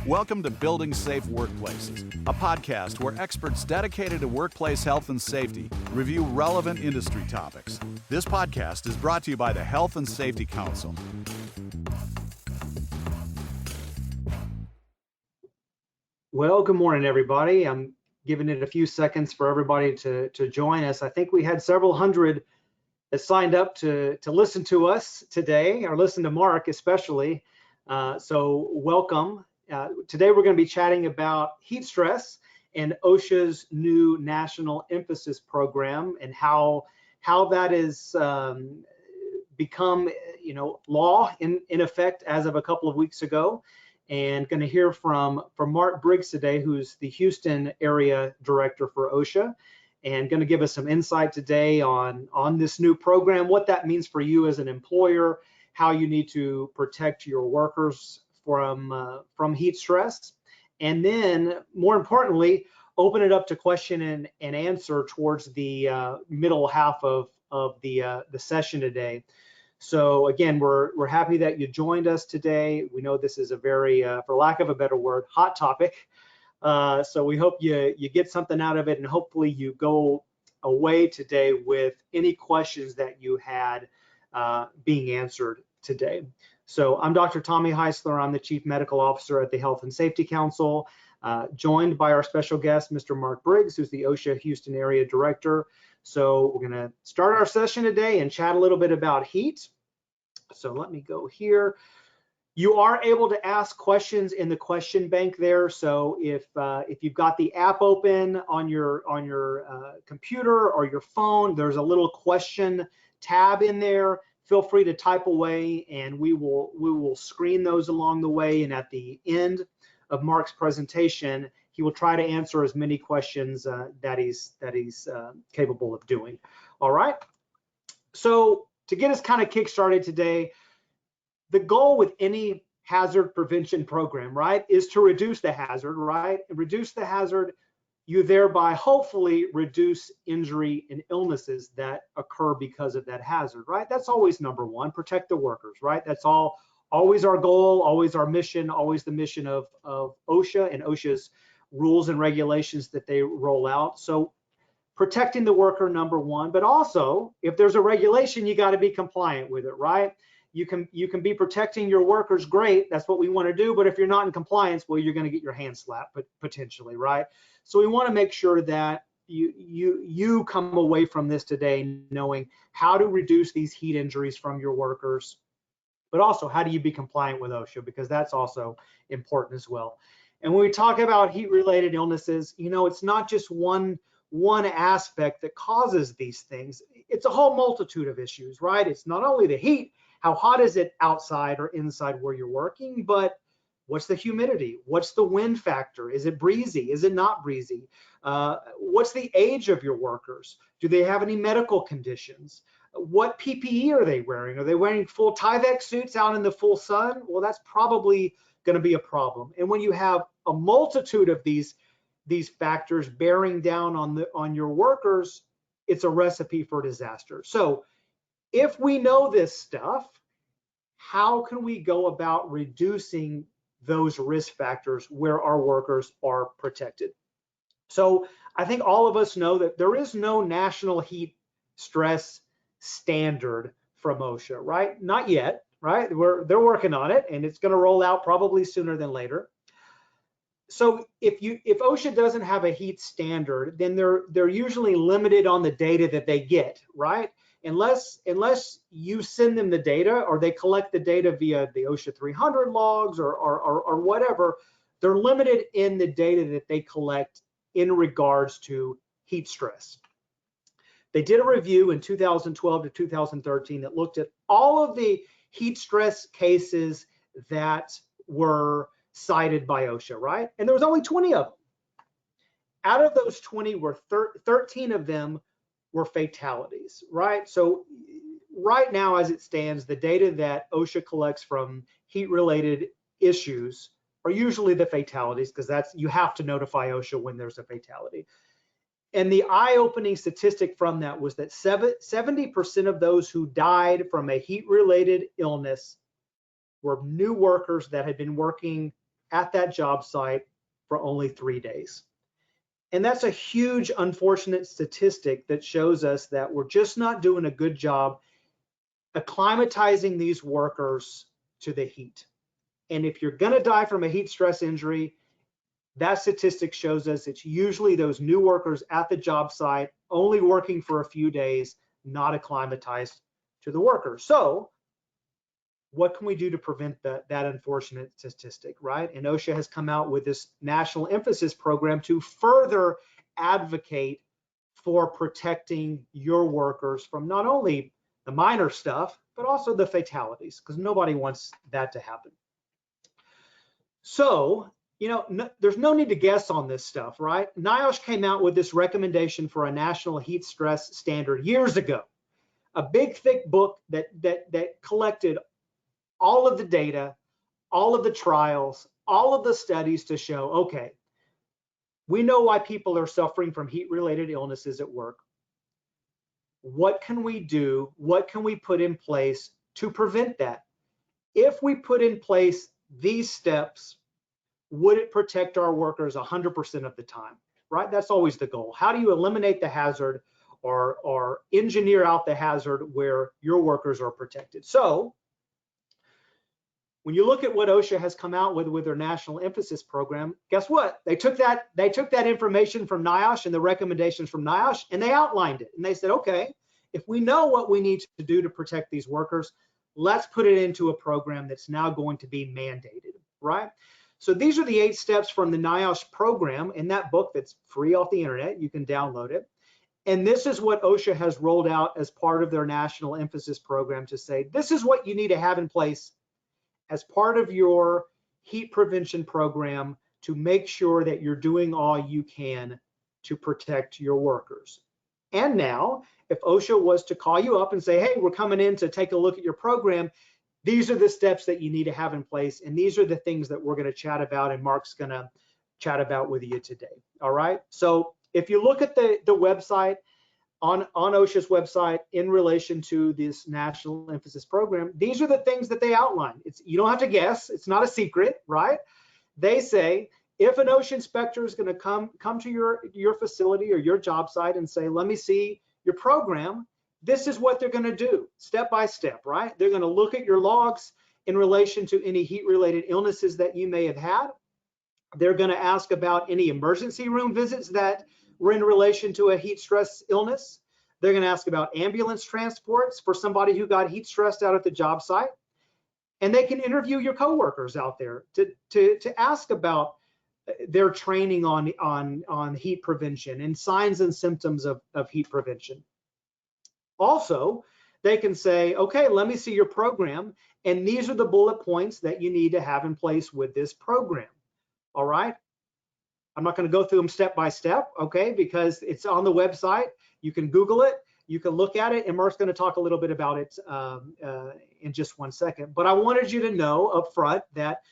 Welcome to Building Safe Workplaces, a podcast where experts dedicated to workplace health and safety review relevant industry topics. This podcast is brought to you by the Health and Safety Council. Well, good morning, everybody. I'm giving it a few seconds for everybody to join us. I think we had several hundred that signed up to listen to us today, or listen to Mark especially. So welcome. Today we're going to be chatting about heat stress and OSHA's new national emphasis program and how that is become law in effect as of a couple of weeks ago. And going to hear from Mark Briggs today, who's the Houston area director for OSHA, and going to give us some insight today on this new program, what that means for you as an employer, how you need to protect your workers from heat stress, and then more importantly, open it up to question and answer towards the middle half of the session today. So again, we're happy that you joined us today. We know this is a very, for lack of a better word, hot topic. So we hope you get something out of it, and hopefully you go away today with any questions that you had being answered today. So I'm Dr. Tommy Hysler. I'm the Chief Medical Officer at the Health and Safety Council, joined by our special guest, Mr. Mark Briggs, who's the OSHA Houston Area Director. So we're going to start our session today and chat a little bit about heat. So let me go here. You are able to ask questions in the question bank there. So if you've got the app open on your computer or your phone, there's a little question tab in there. Feel free to type away, and we will screen those along the way. And at the end of Mark's presentation, he will try to answer as many questions that he's capable of doing. All right. So to get us kind of kick-started today, the goal with any hazard prevention program, right, is to reduce the hazard, right? And reduce the hazard, you thereby hopefully reduce injury and illnesses that occur because of that hazard, right? That's always number one, protect the workers, right? That's always our goal, always our mission, always the mission of OSHA and OSHA's rules and regulations that they roll out. So protecting the worker, number one, but also if there's a regulation, you got to be compliant with it, right? You can be protecting your workers, great, that's what we want to do, but if you're not in compliance, well, you're going to get your hand slapped, but potentially, right? So we want to make sure that you come away from this today knowing how to reduce these heat injuries from your workers, but also how do you be compliant with OSHA, because that's also important as well. And when we talk about heat-related illnesses, it's not just one aspect that causes these things. It's a whole multitude of issues, right? It's not only the heat, how hot is it outside or inside where you're working, but what's the humidity? What's the wind factor? Is it breezy? Is it not breezy? What's the age of your workers? Do they have any medical conditions? What PPE are they wearing? Are they wearing full Tyvek suits out in the full sun? Well, that's probably going to be a problem. And when you have a multitude of these factors bearing down on your workers, it's a recipe for disaster. So if we know this stuff, how can we go about reducing those risk factors where our workers are protected? So I think all of us know that there is no national heat stress standard from OSHA, right? Not yet, right? They're working on it, and it's going to roll out probably sooner than later. So if OSHA doesn't have a heat standard, then they're usually limited on the data that they get, right? Unless you send them the data or they collect the data via the OSHA 300 logs or whatever, they're limited in the data that they collect in regards to heat stress. They did a review in 2012 to 2013 that looked at all of the heat stress cases that were cited by OSHA, right? And there was only 20 of them. Out of those 20, 13 of them were fatalities, right? So right now, as it stands, the data that OSHA collects from heat-related issues are usually the fatalities, because you have to notify OSHA when there's a fatality. And the eye-opening statistic from that was that 70% of those who died from a heat-related illness were new workers that had been working at that job site for only 3 days. And that's a huge, unfortunate statistic that shows us that we're just not doing a good job acclimatizing these workers to the heat. And if you're going to die from a heat stress injury, that statistic shows us it's usually those new workers at the job site, only working for a few days, not acclimatized to the workers. So what can we do to prevent that unfortunate statistic, right? And OSHA has come out with this national emphasis program to further advocate for protecting your workers from not only the minor stuff, but also the fatalities, because nobody wants that to happen. So, there's no need to guess on this stuff, right? NIOSH came out with this recommendation for a national heat stress standard years ago, a big, thick book that collected all of the data, all of the trials, all of the studies to show, okay, we know why people are suffering from heat-related illnesses at work. What can we do? What can we put in place to prevent that? If we put in place these steps, would it protect our workers 100% of the time, right? That's always the goal. How do you eliminate the hazard or engineer out the hazard where your workers are protected? So when you look at what OSHA has come out with their national emphasis program, guess what? They took that information from NIOSH and the recommendations from NIOSH, and they outlined it. And they said, okay, if we know what we need to do to protect these workers, let's put it into a program that's now going to be mandated, right? So these are the 8 steps from the NIOSH program in that book that's free off the internet. You can download it. And this is what OSHA has rolled out as part of their national emphasis program to say, this is what you need to have in place as part of your heat prevention program to make sure that you're doing all you can to protect your workers. And now, if OSHA was to call you up and say, hey, we're coming in to take a look at your program, these are the steps that you need to have in place, and these are the things that we're going to chat about, and Mark's going to chat about with you today. All right. So if you look at the website, on OSHA's website in relation to this national emphasis program, these are the things that they outline. You don't have to guess. It's not a secret, right? They say if an OSHA inspector is going to come to your facility or your job site and say, let me see your program, this is what they're going to do step by step, right? They're going to look at your logs in relation to any heat-related illnesses that you may have had. They're going to ask about any emergency room visits that were in relation to a heat stress illness. They're going to ask about ambulance transports for somebody who got heat stressed out at the job site. And they can interview your coworkers out there to ask about their training on heat prevention and signs and symptoms of heat prevention. Also, they can say, okay, let me see your program, and these are the bullet points that you need to have in place with this program. All right. I'm not going to go through them step by step, okay, because it's on the website. You can Google it, you can look at it, and Mark's going to talk a little bit about it in just one second. But I wanted you to know up front that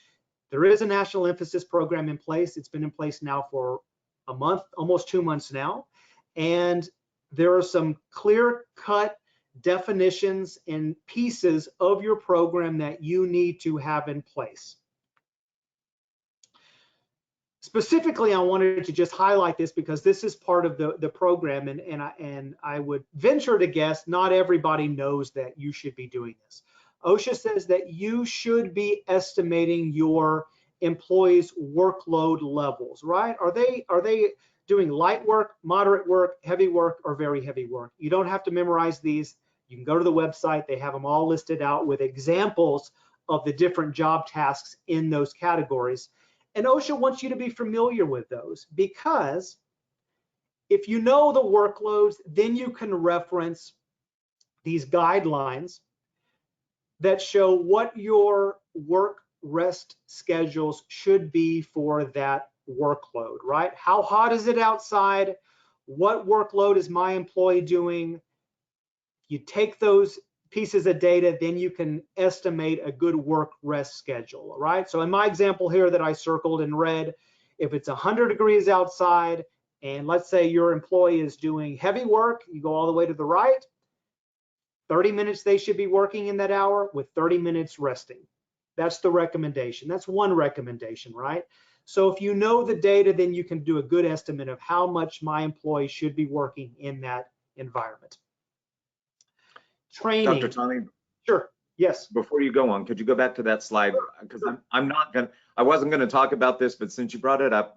there is a national emphasis program in place. It's been in place now for a month, almost 2 months now, and there are some clear-cut definitions and pieces of your program that you need to have in place. Specifically, I wanted to just highlight this because this is part of the program, and I would venture to guess not everybody knows that you should be doing this. OSHA says that you should be estimating your employees' workload levels, right? Are they doing light work, moderate work, heavy work, or very heavy work? You don't have to memorize these. You can go to the website. They have them all listed out with examples of the different job tasks in those categories. And OSHA wants you to be familiar with those, because if you know the workloads, then you can reference these guidelines that show what your work rest schedules should be for that workload, right? How hot is it outside? What workload is my employee doing? You take those pieces of data, then you can estimate a good work rest schedule, right? So in my example here that I circled in red, if it's 100 degrees outside, and let's say your employee is doing heavy work, you go all the way to the right, 30 minutes they should be working in that hour with 30 minutes resting. That's the recommendation. That's one recommendation, right? So if you know the data, then you can do a good estimate of how much my employee should be working in that environment. Training. Dr. Tommy, Sure. Yes. before you go on, could you go back to that slide? Because Sure. I wasn't gonna talk about this, but since you brought it up,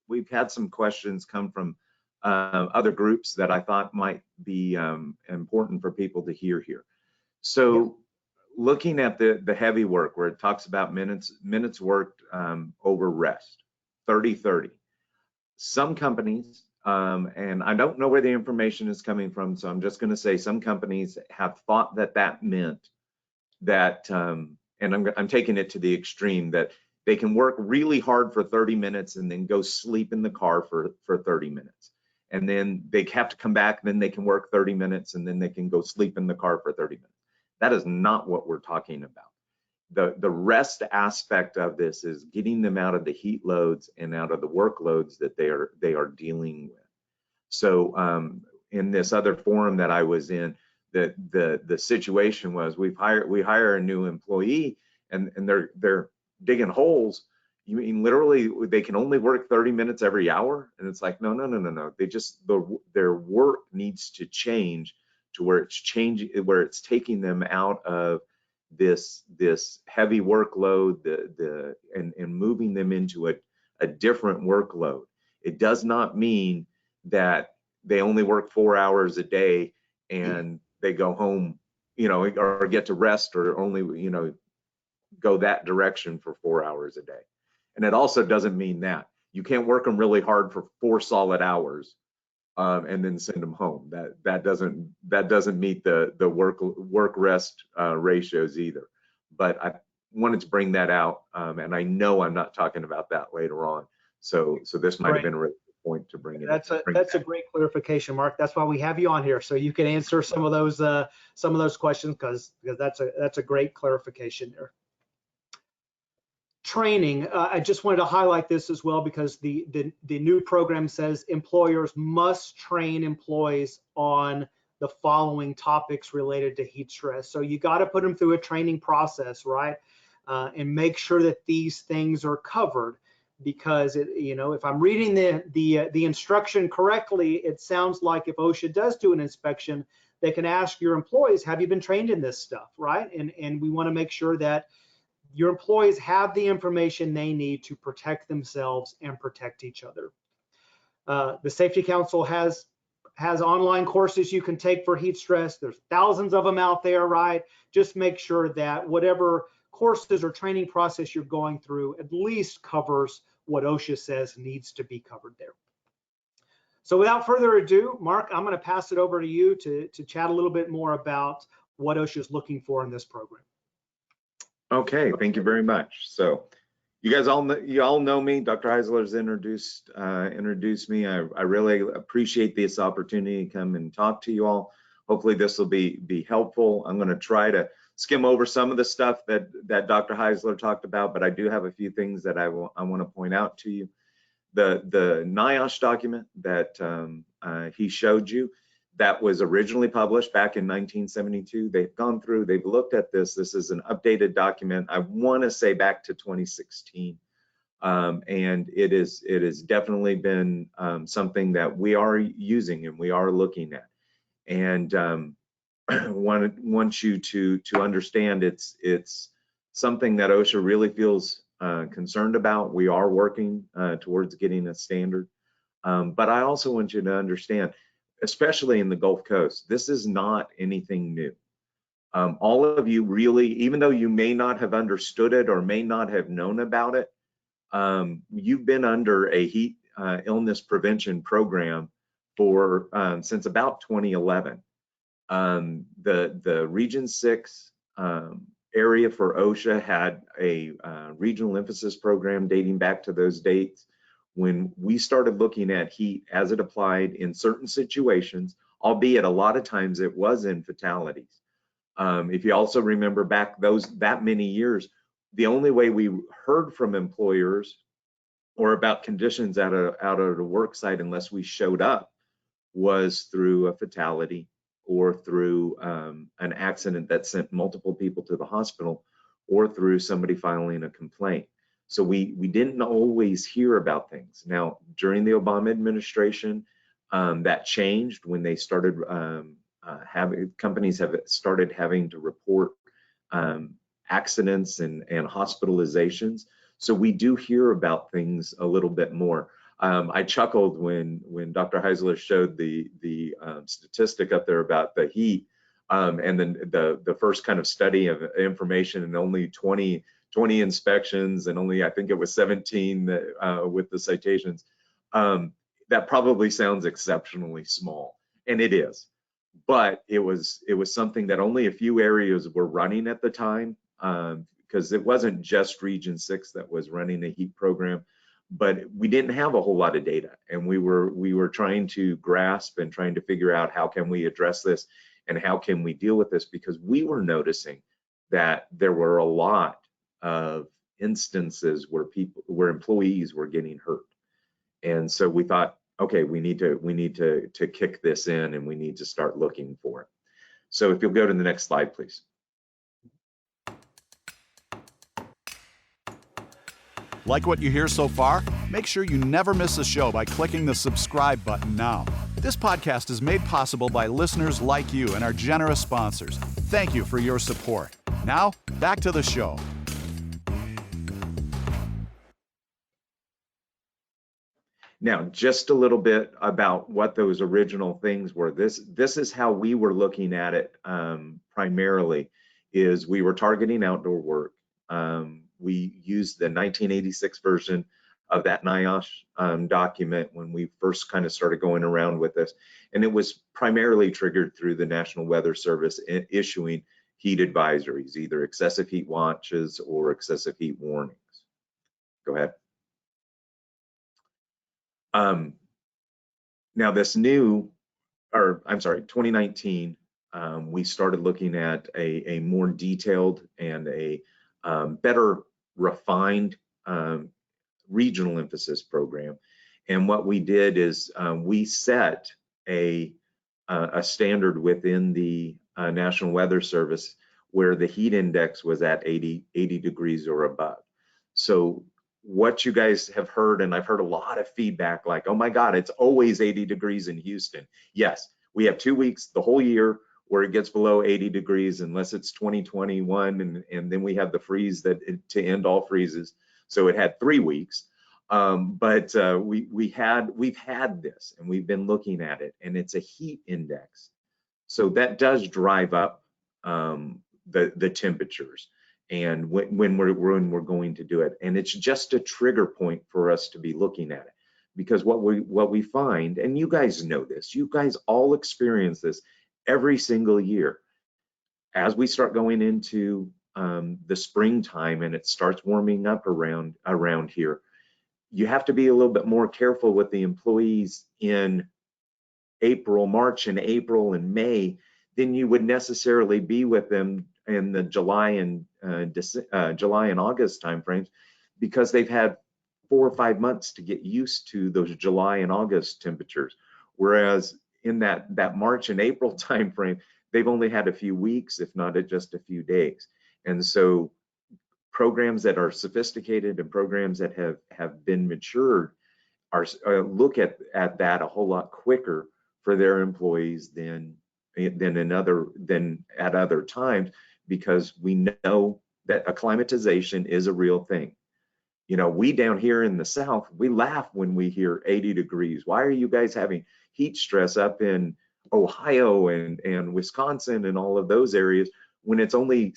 we've had some questions come from other groups that I thought might be important for people to hear here. So looking at the heavy work where it talks about minutes worked over rest, 30-30. Some companies, and I don't know where the information is coming from, so I'm just going to say some companies have thought that that meant that, and I'm taking it to the extreme, that they can work really hard for 30 minutes and then go sleep in the car for 30 minutes. And then they have to come back, then they can work 30 minutes and then they can go sleep in the car for 30 minutes. That is not what we're talking about. The rest aspect of this is getting them out of the heat loads and out of the workloads that they are dealing with. So in this other forum that I was in, the situation was we hire a new employee and they're digging holes. You mean literally they can only work 30 minutes every hour? And it's like, no. They just, their work needs to change to where it's changing, where it's taking them out of this heavy workload, and moving them into a different workload. It does not mean that they only work 4 hours a day and they go home, or get to rest, or only, go that direction for 4 hours a day. And it also doesn't mean that you can't work them really hard for 4 solid hours and then send them home. That doesn't meet the work rest ratios either. But I wanted to bring that out, and I know I'm not talking about that later on. So this might have been a really good point to bring it. That's a great clarification, Mark. That's why we have you on here, so you can answer some of those questions, because that's a great clarification there. Training, I just wanted to highlight this as well, because the new program says employers must train employees on the following topics related to heat stress. So you got to put them through a training process, right? And make sure that these things are covered, because if I'm reading the instruction correctly, it sounds like if OSHA does do an inspection, they can ask your employees, have you been trained in this stuff, right? And we want to make sure that your employees have the information they need to protect themselves and protect each other. The Safety Council has online courses you can take for heat stress. There's thousands of them out there, right? Just make sure that whatever courses or training process you're going through at least covers what OSHA says needs to be covered there. So without further ado, Mark, I'm going to pass it over to you to chat a little bit more about what OSHA is looking for in this program. Okay, thank you very much. So you guys all know me. Dr. Hysler's introduced me. I really appreciate this opportunity to come and talk to you all. Hopefully this will be helpful. I'm going to try to skim over some of the stuff that Dr. Hysler talked about, but I do have a few things that I want to point out to you. The NIOSH document that he showed you, that was originally published back in 1972. They've gone through, they've looked at this. This is an updated document. I want to say back to 2016. And it has definitely been something that we are using and we are looking at. And want you to understand it's something that OSHA really feels concerned about. We are working towards getting a standard. But I also want you to understand, especially in the Gulf Coast, this is not anything new. All of you really, even though you may not have understood it or may not have known about it, you've been under a heat illness prevention program for since about 2011. The Region 6 area for OSHA had a regional emphasis program dating back to those dates, when we started looking at heat as it applied in certain situations, albeit a lot of times it was in fatalities. If you also remember back that many years, the only way we heard from employers or about conditions out of the work site, unless we showed up, was through a fatality or through an accident that sent multiple people to the hospital, or through somebody filing a complaint. So we didn't always hear about things. Now, during the Obama administration, that changed when they started companies have started having to report accidents and hospitalizations. So we do hear about things a little bit more. I chuckled when Dr. Hysler showed the statistic up there about the heat, and then the first kind of study of information, and only 20 inspections, and only, I think it was 17 with the citations. That probably sounds exceptionally small, and it is, but it was something that only a few areas were running at the time, because it wasn't just Region 6 that was running a heat program, but we didn't have a whole lot of data, and we were trying to grasp and trying to figure out how can we address this and how can we deal with this, because we were noticing that there were a lot of instances where employees were getting hurt. And so we thought, okay, we need to kick this in, and we need to start looking for it. So if you'll go to the next slide, please. Like what you hear so far? Make sure you never miss a show by clicking the subscribe button now. This podcast is made possible by listeners like you and our generous sponsors. Thank you for your support. Now, back to the show. Now, just a little bit about what those original things were. This is how we were looking at it primarily, is we were targeting outdoor work. We used the 1986 version of that NIOSH document when we first kind of started going around with this. And it was primarily triggered through the National Weather Service issuing heat advisories, either excessive heat watches or excessive heat warnings. Go ahead. Now this new, or I'm sorry, 2019, we started looking at a more detailed and a better refined regional emphasis program. And what we did is we set a standard within the National Weather Service where the heat index was at 80 degrees or above. So what you guys have heard, and I've heard a lot of feedback like, oh my God, it's always 80 degrees in Houston. Yes, we have 2 weeks the whole year where it gets below 80 degrees unless it's 2021, and then we have the freeze to end all freezes. So it had 3 weeks, but we've had this, and we've been looking at it, and it's a heat index. So that does drive up the temperatures, and when we're going to do it, and it's just a trigger point for us to be looking at it, because what we find, and you guys know this, you guys all experience this every single year, as we start going into the springtime and it starts warming up around here, you have to be a little bit more careful with the employees in March and April and May than you would necessarily be with them in the July and August timeframes, because they've had 4 or 5 months to get used to those July and August temperatures. Whereas in that March and April timeframe, they've only had a few weeks, if not just a few days. And so programs that are sophisticated and programs that have been matured are look at that a whole lot quicker for their employees than at other times, because we know that acclimatization is a real thing. You know, we down here in the South, we laugh when we hear 80 degrees. Why are you guys having heat stress up in Ohio and Wisconsin and all of those areas when it's only,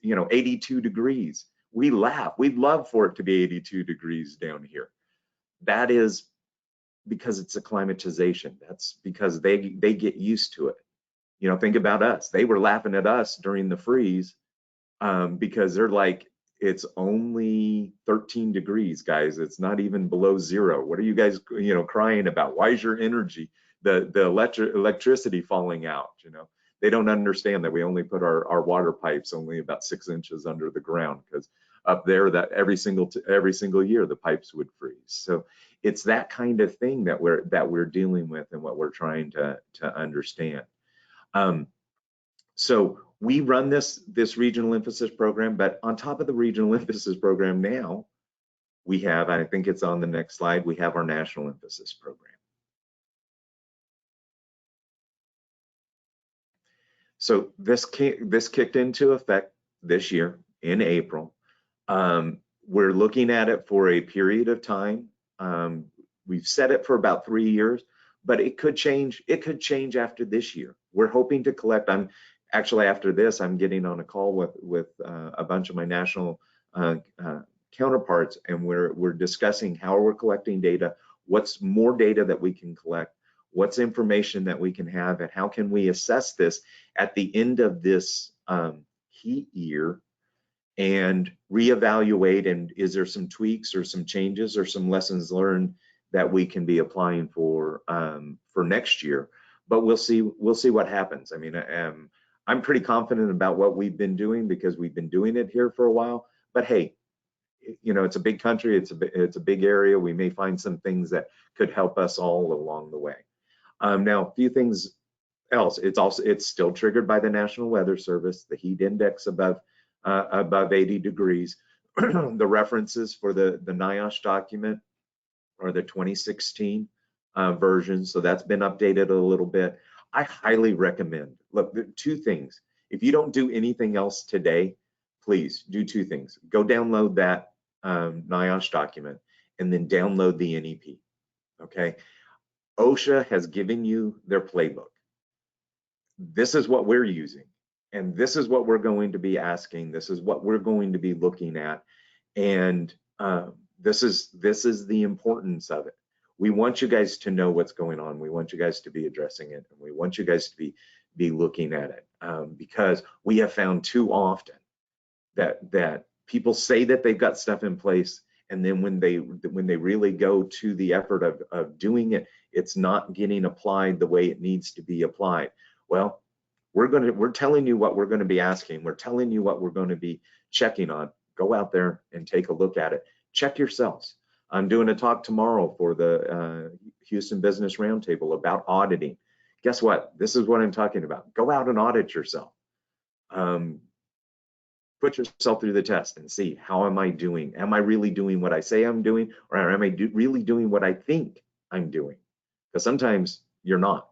82 degrees? We laugh. We'd love for it to be 82 degrees down here. That is because it's acclimatization. That's because they get used to it. Think about us. They were laughing at us during the freeze because they're like, it's only 13 degrees, guys. It's not even below zero. What are you guys, crying about? Why is your energy, the electricity falling out? They don't understand that we only put our water pipes only about 6 inches under the ground, because up there, that every single year the pipes would freeze. So it's that kind of thing that we're dealing with and what we're trying to understand. So we run this regional emphasis program, but on top of the regional emphasis program now, we have, I think it's on the next slide, we have our national emphasis program. So this kicked into effect this year in April. We're looking at it for a period of time. We've set it for about 3 years, but it could change. It could change after this year. We're hoping to collect. I'm actually, after this, I'm getting on a call with a bunch of my national counterparts, and we're discussing how we're collecting data, what's more data that we can collect, what's information that we can have, and how can we assess this at the end of this heat year and reevaluate, and is there some tweaks or some changes or some lessons learned that we can be applying for next year. But we'll see what happens. I mean, I'm pretty confident about what we've been doing because we've been doing it here for a while. But hey, you know, it's a big country, it's a big area. We may find some things that could help us all along the way. Now, a few things else. It's still triggered by the National Weather Service, the heat index above 80 degrees. The references for the NIOSH document are the 2016 version, so that's been updated a little bit. I highly recommend, look, 2 things. If you don't do anything else today, please do 2 things. Go download that NIOSH document and then download the NEP, okay? OSHA has given you their playbook. This is what we're using, and this is what we're going to be asking. This is what we're going to be looking at, and this is the importance of it. We want you guys to know what's going on. We want you guys to be addressing it, and we want you guys to be looking at it, because we have found too often that people say that they've got stuff in place, and then when they really go to the effort of doing it, it's not getting applied the way it needs to be applied. Well, we're telling you what we're going to be asking. We're telling you what we're going to be checking on. Go out there and take a look at it. Check yourselves. I'm doing a talk tomorrow for the Houston Business Roundtable about auditing. Guess what? This is what I'm talking about. Go out and audit yourself. Put yourself through the test and see, how am I doing? Am I really doing what I say I'm doing, or am I really doing what I think I'm doing? Because sometimes you're not.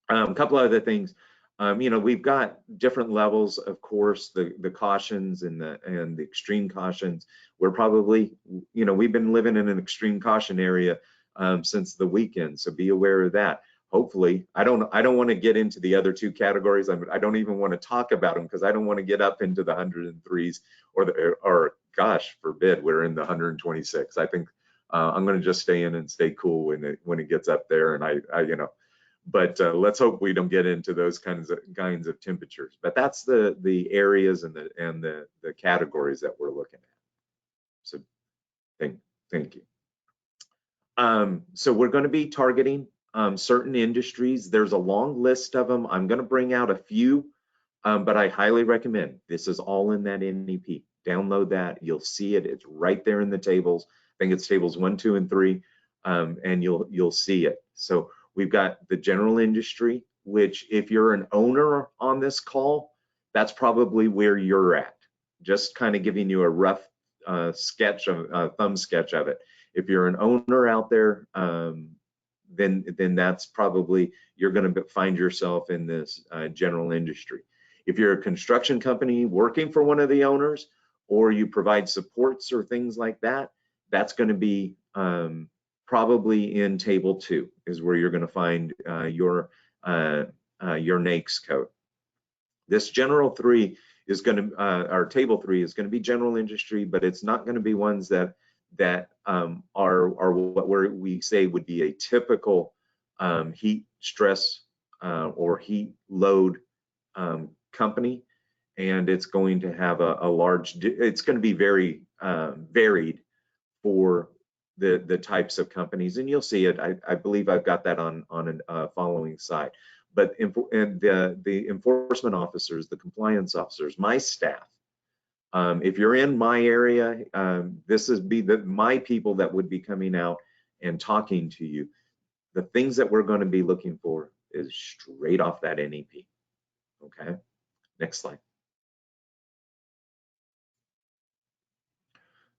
A couple other things. You know, we've got different levels, of course, the cautions and the extreme cautions. We're probably, you know, we've been living in an extreme caution area since the weekend, so be aware of that. Hopefully, I don't want to get into the other 2 categories. I don't even want to talk about them because I don't want to get up into the 103s or gosh forbid, we're in the 126. I think I'm going to just stay in and stay cool when it gets up there, and I you know. But let's hope we don't get into those kinds of temperatures. But that's the areas and the categories that we're looking at. So thank you. So we're going to be targeting certain industries. There's a long list of them. I'm going to bring out a few, but I highly recommend. This is all in that NEP. Download that. You'll see it. It's right there in the tables. I think it's tables 1, 2, and 3, and you'll see it. So we've got the general industry, which if you're an owner on this call, that's probably where you're at. Just kind of giving you a rough thumb sketch of it. If you're an owner out there, then that's probably, you're going to find yourself in this general industry. If you're a construction company working for one of the owners, or you provide supports or things like that, that's going to be probably in table 2 is where you're going to find your NAICS code. This general 3 is going to, our table 3 is going to be general industry, but it's not going to be ones that are what we say would be a typical heat stress or heat load company, and it's going to have a large, it's going to be very varied for the types of companies, and you'll see it. I believe I've got that on a following slide. But the enforcement officers, the compliance officers, my staff, if you're in my area, this is my people that would be coming out and talking to you. The things that we're going to be looking for is straight off that NEP. Okay. Next slide.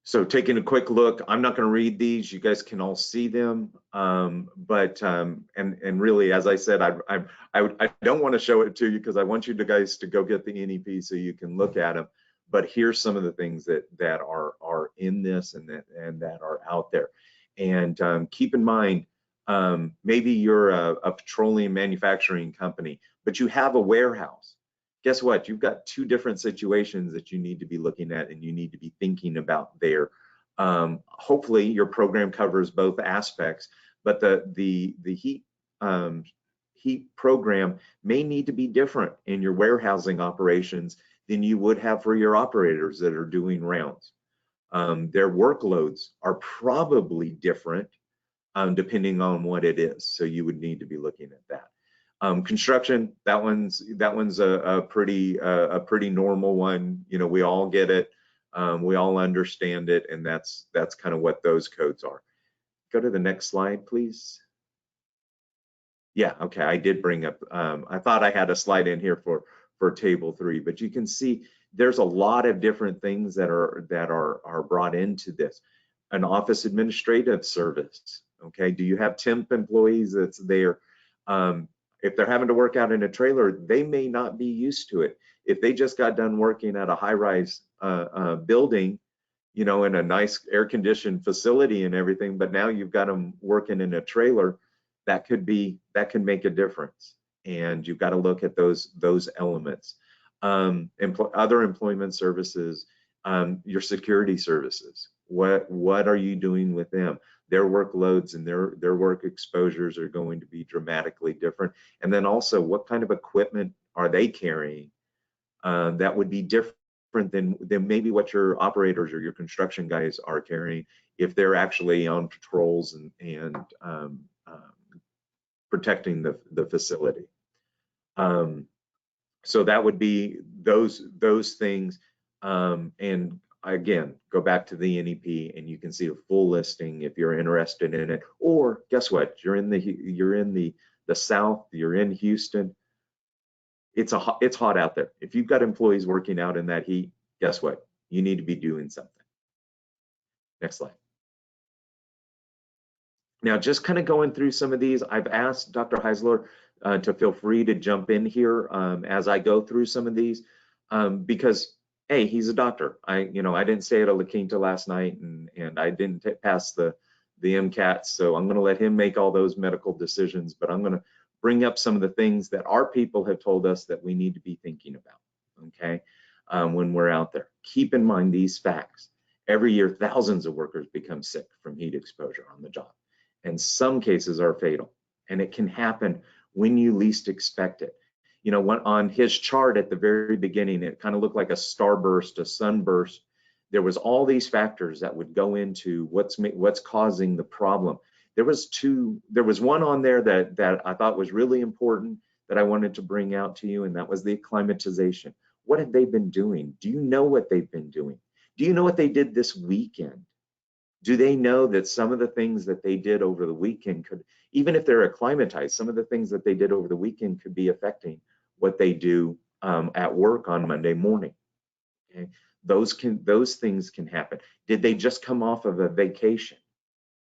So taking a quick look, I'm not going to read these. You guys can all see them. And really, as I said, I don't want to show it to you because I want you guys to go get the NEP so you can look at them. But here's some of the things that are in this and that are out there. And keep in mind, maybe you're a petroleum manufacturing company, but you have a warehouse. Guess what? You've got two different situations that you need to be looking at and you need to be thinking about there. Hopefully your program covers both aspects, but the heat program may need to be different in your warehousing operations than you would have for your operators that are doing rounds. Their workloads are probably different depending on what it is. So you would need to be looking at that. Construction, that one's a pretty normal one. You know, we all get it, we all understand it, and that's kind of what those codes are. Go to the next slide, please. Yeah, okay, I did bring up. I thought I had a slide in here for table 3, but you can see there's a lot of different things that are brought into this. An office administrative service. Okay, do you have temp employees that's there? If they're having to work out in a trailer, they may not be used to it. If they just got done working at a high-rise building, you know, in a nice air-conditioned facility and everything, but now you've got them working in a trailer, that can make a difference. And you've got to look at those elements. Other employment services, your security services. What are you doing with them? Their workloads and their work exposures are going to be dramatically different. And then also, what kind of equipment are they carrying that would be different than maybe what your operators or your construction guys are carrying if they're actually on patrols and protecting the facility. So that would be those things. And again, go back to the NEP and you can see a full listing if you're interested in it. Or guess what? You're in the South, you're in Houston. It's hot out there. If you've got employees working out in that heat, guess what? You need to be doing something. Next slide. Now, just kind of going through some of these, I've asked Dr. Hysler to feel free to jump in here as I go through some of these because hey, he's a doctor. I didn't stay at a La Quinta last night, and I didn't pass the MCAT, so I'm going to let him make all those medical decisions. But I'm going to bring up some of the things that our people have told us that we need to be thinking about. Okay, when we're out there, keep in mind these facts. Every year, thousands of workers become sick from heat exposure on the job, and some cases are fatal. And it can happen when you least expect it. You know, on his chart at the very beginning, it kind of looked like a starburst, a sunburst. There was all these factors that would go into what's causing the problem. There was one on there that I thought was really important that I wanted to bring out to you, and that was the acclimatization. What have they been doing? Do you know what they've been doing? Do you know what they did this weekend? Do they know that some of the things that they did over the weekend could, even if they're acclimatized, some of the things that they did over the weekend could be affecting what they do at work on Monday morning? Okay, those things can happen. Did they just come off of a vacation?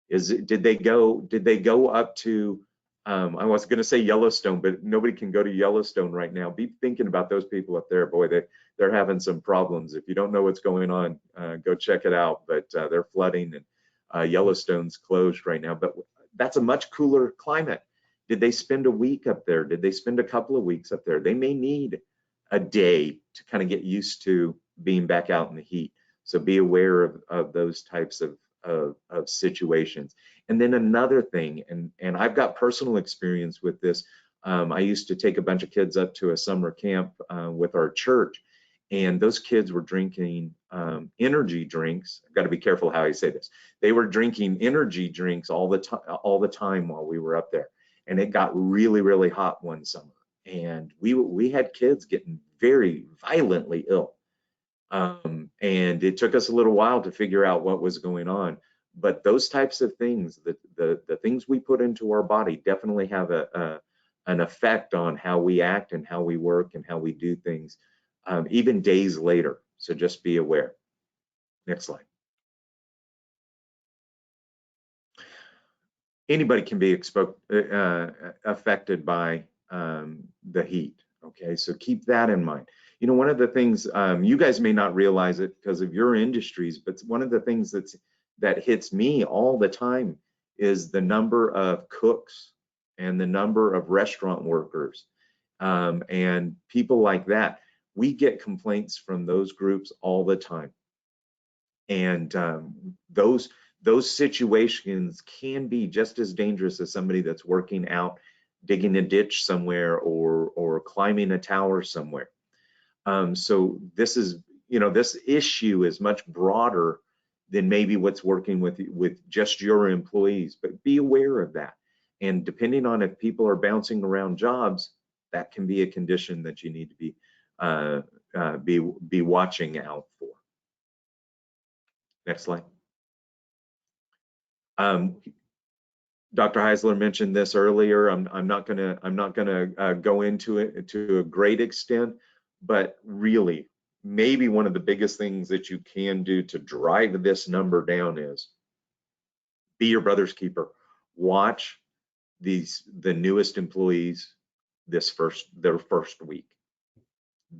Did they go up to I was going to say Yellowstone, but nobody can go to Yellowstone right now. Be thinking about those people up there. Boy, they're having some problems. If you don't know what's going on, go check it out. But they're flooding, and Yellowstone's closed right now. But that's a much cooler climate. Did they spend a week up there? Did they spend a couple of weeks up there? They may need a day to kind of get used to being back out in the heat. So be aware of those types of situations. And then another thing, and I've got personal experience with this. I used to take a bunch of kids up to a summer camp with our church, and those kids were drinking energy drinks. I've got to be careful how I say this. They were drinking energy drinks all the time while we were up there. And it got really, really hot one summer. And we had kids getting very violently ill. And it took us a little while to figure out what was going on. But those types of things, the things we put into our body definitely have an effect on how we act and how we work and how we do things even days later. So just be aware. Next slide. Anybody can be affected by the heat. Okay, so keep that in mind. You know, one of the things you guys may not realize it because of your industries, but one of the things that hits me all the time is the number of cooks and the number of restaurant workers and people like that. We get complaints from those groups all the time, and those situations can be just as dangerous as somebody that's working out, digging a ditch somewhere, or climbing a tower somewhere. So this is, this issue is much broader than maybe what's working with just your employees, but be aware of that. And depending on if people are bouncing around jobs, that can be a condition that you need to be watching out for. Next slide. Dr. Hysler mentioned this earlier. I'm not gonna go into it to a great extent, but really, maybe one of the biggest things that you can do to drive this number down is be your brother's keeper. Watch the newest employees their first week.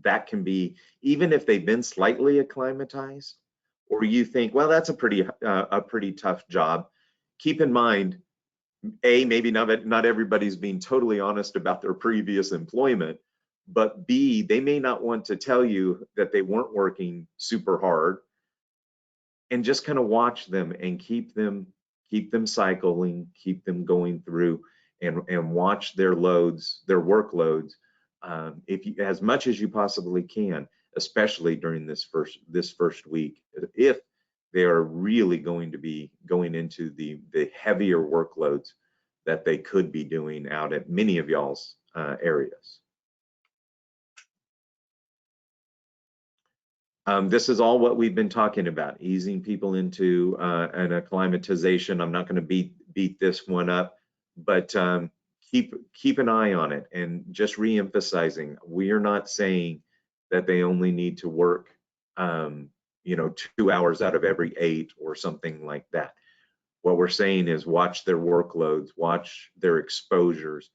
That can be, even if they've been slightly acclimatized, or you think, well, that's a pretty tough job. Keep in mind, maybe not everybody's being totally honest about their previous employment, but B, they may not want to tell you that they weren't working super hard, and just kind of watch them and keep them cycling, keep them going through, and watch their workloads, as much as you possibly can, especially during this first week, if they are really going to be going into the heavier workloads that they could be doing out at many of y'all's areas. This is all what we've been talking about, easing people into an acclimatization. I'm not going to beat this one up, but keep an eye on it, and just re-emphasizing, we are not saying that they only need to work 2 hours out of every 8 or something like that. What we're saying is watch their workloads, watch their exposures,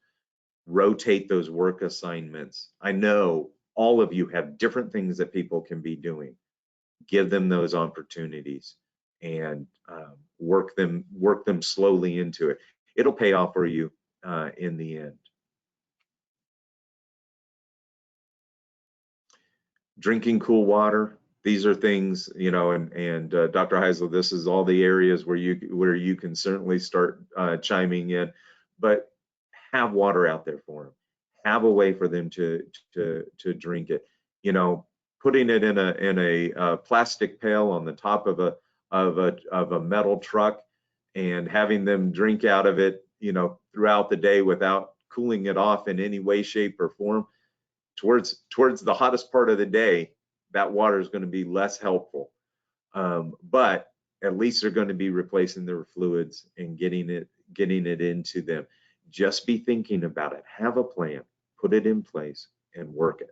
rotate those work assignments. I know all of you have different things that people can be doing. Give them those opportunities and work them slowly into it. It'll pay off for you in the end. Drinking cool water. These are things, and Dr. Hysler, this is all the areas where you can certainly start chiming in, but have water out there for them. Have a way for them to drink it. Putting it in a plastic pail on the top of a metal truck and having them drink out of it, throughout the day without cooling it off in any way, shape, or form, towards the hottest part of the day, that water is going to be less helpful. But at least they're going to be replacing their fluids and getting it into them. Just be thinking about it. Have a plan, put it in place, and work it.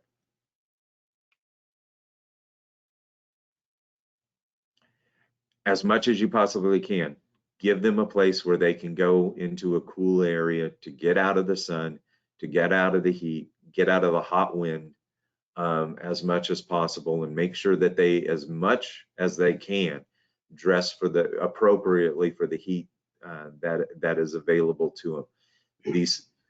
As much as you possibly can, give them a place where they can go into a cool area to get out of the sun, to get out of the heat, get out of the hot wind, as much as possible, and make sure that they, as much as they can, dress appropriately for the heat that is available to them.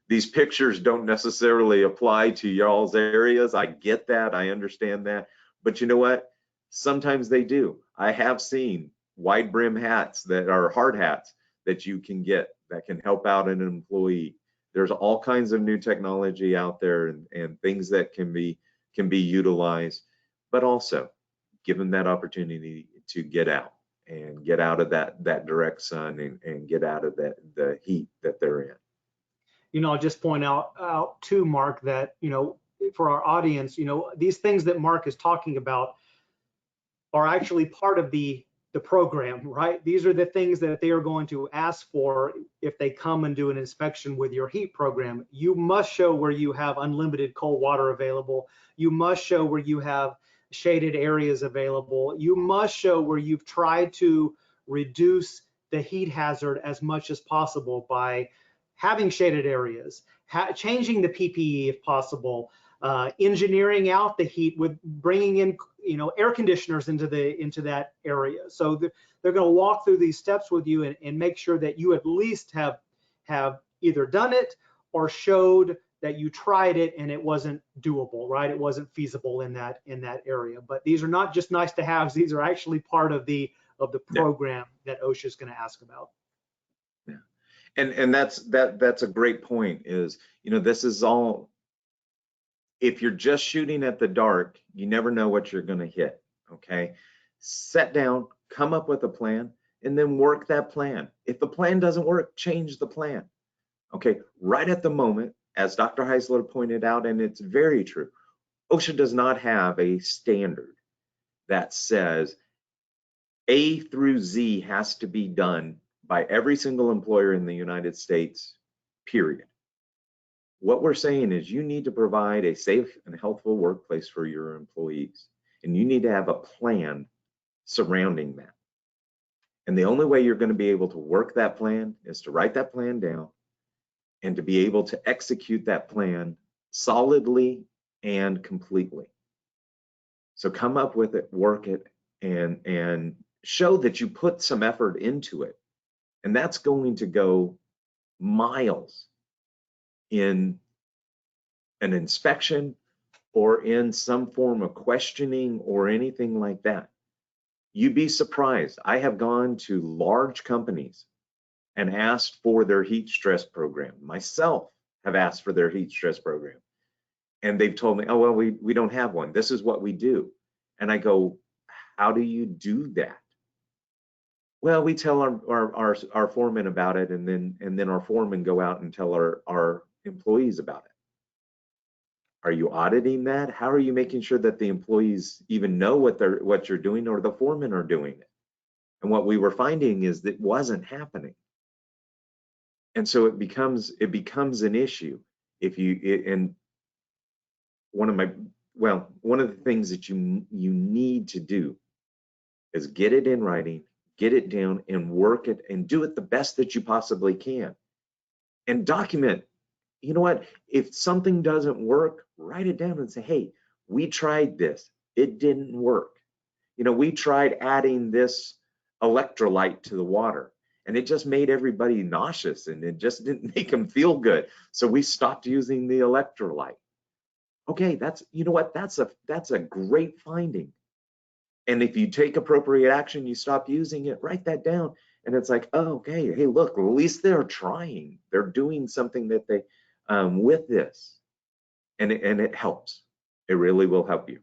These pictures don't necessarily apply to y'all's areas. I get that, I understand that, but you know what? Sometimes they do. I have seen wide brim hats that are hard hats that you can get that can help out an employee. There's all kinds of new technology out there and things that can be utilized, but also give them that opportunity to get out of that direct sun and get out of the heat that they're in. I'll just point out too, Mark, that for our audience, these things that Mark is talking about are actually part of the the program, right? These are the things that they are going to ask for if they come and do an inspection with your heat program. You must show where you have unlimited cold water available. You must show where you have shaded areas available. You must show where you've tried to reduce the heat hazard as much as possible by having shaded areas, changing the PPE if possible, engineering out the heat with bringing in, air conditioners into that area. So they're going to walk through these steps with you and make sure that you at least have either done it or showed that you tried it and it wasn't doable, right? It wasn't feasible in that area. But these are not just nice to haves; these are actually part of the program that OSHA is going to ask about. Yeah, and that's a great point. Is this is all. If you're just shooting at the dark, you never know what you're going to hit. Okay, sit down, come up with a plan, and then work that plan. If the plan doesn't work, change the plan. Okay, right at the moment, as Dr. Hysler pointed out, and it's very true, OSHA does not have a standard that says A through Z has to be done by every single employer in the United States, period. What we're saying is you need to provide a safe and healthful workplace for your employees, and you need to have a plan surrounding that. And the only way you're going to be able to work that plan is to write that plan down and to be able to execute that plan solidly and completely. So come up with it, work it, and show that you put some effort into it. And that's going to go miles in an inspection or in some form of questioning or anything like that. You'd be surprised. I have gone to large companies and asked for their heat stress program. Myself have asked for their heat stress program. And they've told me, oh, well, we don't have one. This is what we do. And I go, how do you do that? Well, we tell our foreman about it, and then our foreman go out and tell our employees about it. Are you auditing that? How are you making sure that the employees even know what you're doing, or the foremen are doing it? And what we were finding is that it wasn't happening. And so it becomes an issue. And one of the things that you need to do is get it in writing, get it down, and work it, and do it the best that you possibly can, and document. You know what? If something doesn't work, write it down and say, hey, we tried this, it didn't work. We tried adding this electrolyte to the water, and it just made everybody nauseous, and it just didn't make them feel good. So we stopped using the electrolyte. Okay, that's a great finding. And if you take appropriate action, you stop using it, write that down. And it's like, oh, okay, hey, look, at least they're trying. They're doing something that they with this, and it helps. It really will help you.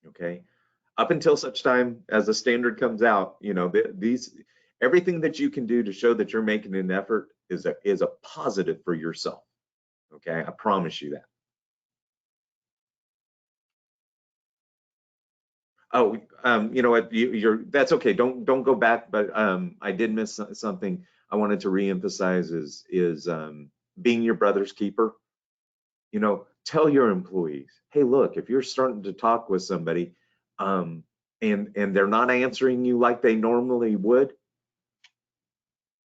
Okay. Up until such time as the standard comes out, everything that you can do to show that you're making an effort is a positive for yourself. Okay, I promise you that. Oh, you know what? That's okay. Don't go back. But I did miss something. I wanted to reemphasize is being your brother's keeper. Tell your employees, hey, look, if you're starting to talk with somebody, and they're not answering you like they normally would,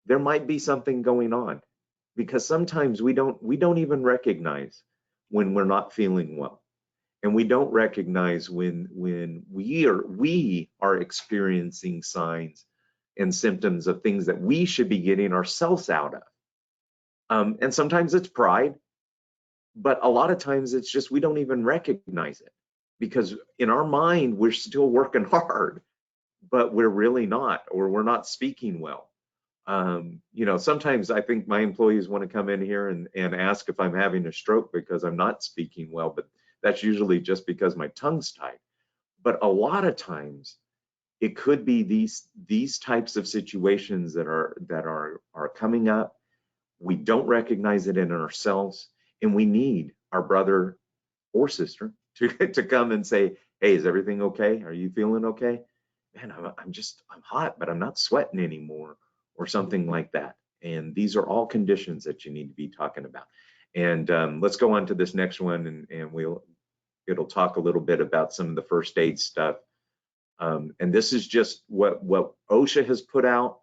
there might be something going on, because sometimes we don't even recognize when we're not feeling well. And we don't recognize when we are experiencing signs and symptoms of things that we should be getting ourselves out of. And sometimes it's pride, but a lot of times it's just we don't even recognize it, because in our mind we're still working hard, but we're really not, or we're not speaking well. Sometimes I think my employees want to come in here and ask if I'm having a stroke because I'm not speaking well, but that's usually just because my tongue's tied. But a lot of times it could be these types of situations that are coming up. We don't recognize it in ourselves, and we need our brother or sister to come and say, hey, is everything okay? Are you feeling okay? man, I'm hot, but I'm not sweating anymore, or something like that. And these are all conditions that you need to be talking about. And let's go on to this next one, and it'll talk a little bit about some of the first aid stuff. And this is just what OSHA has put out.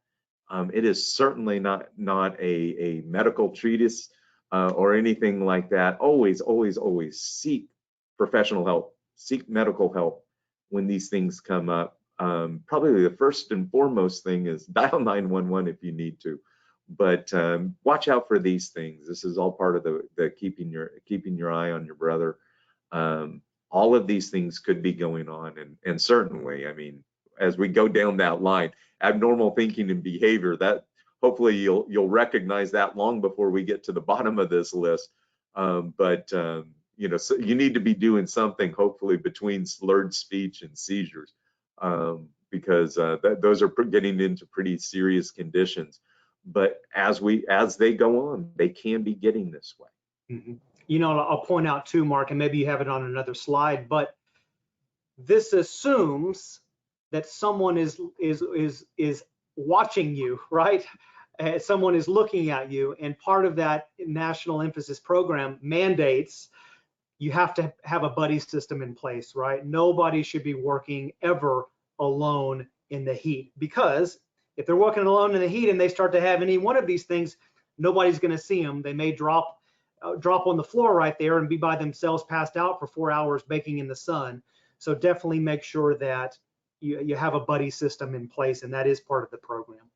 It is certainly not a medical treatise or anything like that. Always, always, always seek professional help, seek medical help when these things come up. Probably the first and foremost thing is dial 911 if you need to, but watch out for these things. This is all part of the keeping your eye on your brother. All of these things could be going on, and certainly, I mean, as we go down that line, abnormal thinking and behavior, that hopefully you'll recognize that long before we get to the bottom of this list. You know, so you need to be doing something hopefully between slurred speech and seizures, because those are getting into pretty serious conditions. But as they go on, they can be getting this way. Mm-hmm. You know, I'll point out too, Mark, and maybe you have it on another slide, but this assumes that someone is watching you, right? Someone is looking at you, and part of that national emphasis program mandates you have to have a buddy system in place, right? Nobody should be working ever alone in the heat, because if they're working alone in the heat and they start to have any one of these things, nobody's going to see them. They may drop on the floor right there and be by themselves, passed out for 4 hours baking in the sun. So definitely make sure that you have a buddy system in place, and that is part of the program.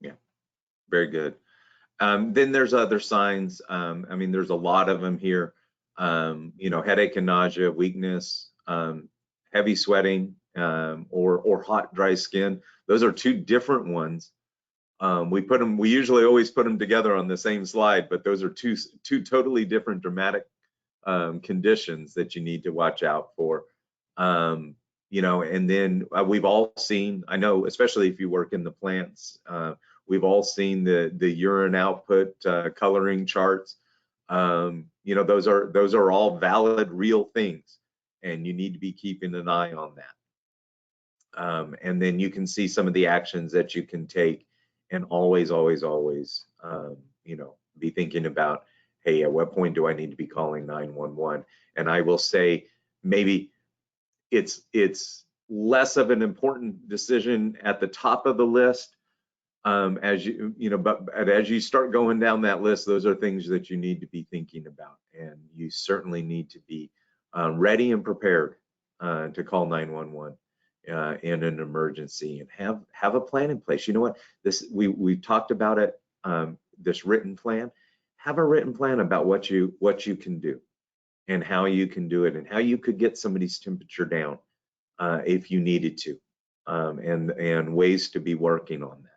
Yeah, very good. Then there's other signs. I mean, there's a lot of them here. You know, headache and nausea, weakness, heavy sweating, or hot, dry skin. Those are two different ones. We usually always put them together on the same slide, but those are two totally different dramatic conditions that you need to watch out for. You know, and then we've all seen, I know, especially if you work in the plants, we've all seen the urine output coloring charts. You know, those are all valid, real things, and you need to be keeping an eye on that. And then you can see some of the actions that you can take, and always, always, always, you know, be thinking about, hey, at what point do I need to be calling 911? And I will say, maybe it's less of an important decision at the top of the list, as you know, but as you start going down that list, those are things that you need to be thinking about, and you certainly need to be ready and prepared to call 911 in an emergency, and have a plan in place. You know what? We've talked about it. This written plan. Have a written plan about what you can do, and how you can do it, and how you could get somebody's temperature down if you needed to, and ways to be working on that.